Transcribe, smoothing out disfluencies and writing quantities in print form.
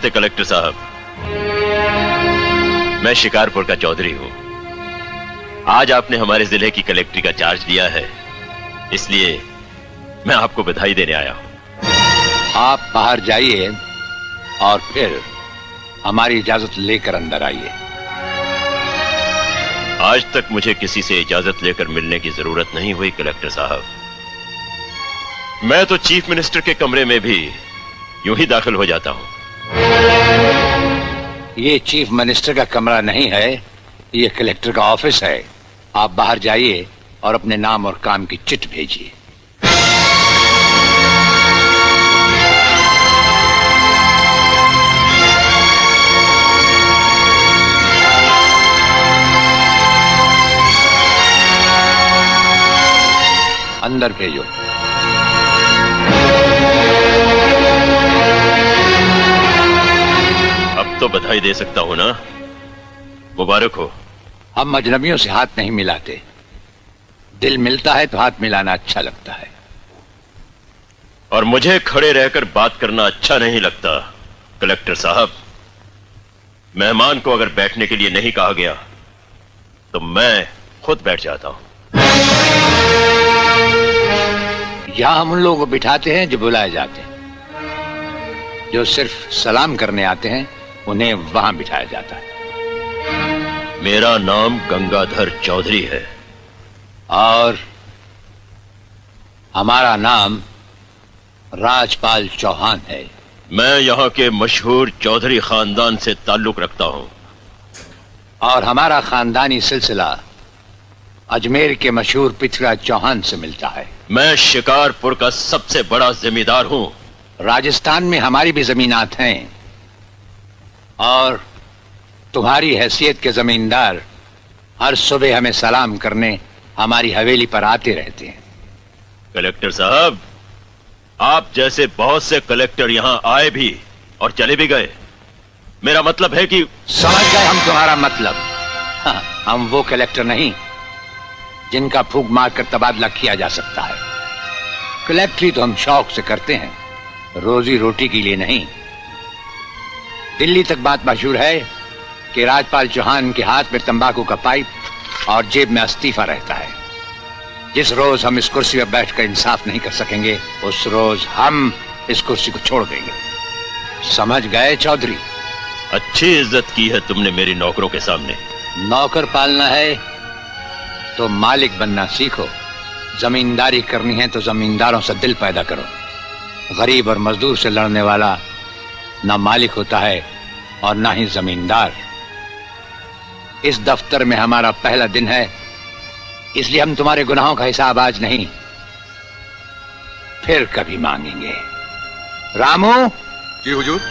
नमस्ते कलेक्टर साहब, मैं शिकारपुर का चौधरी हूं। आज आपने हमारे जिले की कलेक्ट्री का चार्ज लिया है, इसलिए मैं आपको बधाई देने आया हूं। आप बाहर जाइए और फिर हमारी इजाजत लेकर अंदर आइए। आज तक मुझे किसी से इजाजत लेकर मिलने की जरूरत नहीं हुई कलेक्टर साहब। मैं तो चीफ मिनिस्टर के कमरे में भी यूं ही दाखिल हो जाता हूं। ये चीफ मिनिस्टर का कमरा नहीं है, ये कलेक्टर का ऑफिस है। आप बाहर जाइए और अपने नाम और काम की चिट भेजिए। अंदर भेजो। अब तो बधाई दे सकता हूं ना? मुबारक हो। हम अजनबियों से हाथ नहीं मिलाते। दिल मिलता है तो हाथ मिलाना अच्छा लगता है। और मुझे खड़े रहकर बात करना अच्छा नहीं लगता कलेक्टर साहब। मेहमान को अगर बैठने के लिए नहीं कहा गया तो मैं खुद बैठ जाता हूं। यहां हम उन लोगों को बिठाते हैं जो बुलाए जाते हैं। जो सिर्फ सलाम करने आते हैं उन्हें वहां बिठाया जाता है। मेरा नाम गंगाधर चौधरी है और हमारा नाम राजपाल चौहान है। मैं यहाँ के मशहूर चौधरी खानदान से ताल्लुक रखता हूँ। और हमारा खानदानी सिलसिला अजमेर के मशहूर पृथ्वीराज चौहान से मिलता है। मैं शिकारपुर का सबसे बड़ा जमींदार हूँ। राजस्थान में हमारी भी जमीनात हैं और तुम्हारी हैसियत के जमींदार हर सुबह हमें सलाम करने हमारी हवेली पर आते रहते हैं। कलेक्टर साहब, आप जैसे बहुत से कलेक्टर यहाँ आए भी और चले भी गए। मेरा मतलब है कि समझ गए हम तुम्हारा मतलब। हाँ, हम वो कलेक्टर नहीं जिनका फूंक मारकर तबादला किया जा सकता है। कलेक्टरी तो हम शौक से करते हैं, रोजी रोटी के लिए नहीं। दिल्ली तक बात मशहूर है कि राजपाल चौहान के हाथ में तंबाकू का पाइप और जेब में इस्तीफा रहता है। जिस रोज हम इस कुर्सी पर बैठकर इंसाफ नहीं कर सकेंगे उस रोज हम इस कुर्सी को छोड़ देंगे। समझ गए चौधरी? अच्छी इज्जत की है तुमने मेरी नौकरों के सामने। नौकर पालना है तो मालिक बनना सीखो। जमींदारी करनी है तो जमींदारों से दिल पैदा करो। गरीब और मजदूर से लड़ने वाला ना मालिक होता है और ना ही जमींदार। इस दफ्तर में हमारा पहला दिन है, इसलिए हम तुम्हारे गुनाहों का हिसाब आज नहीं फिर कभी मांगेंगे। रामू। जी हुजूर।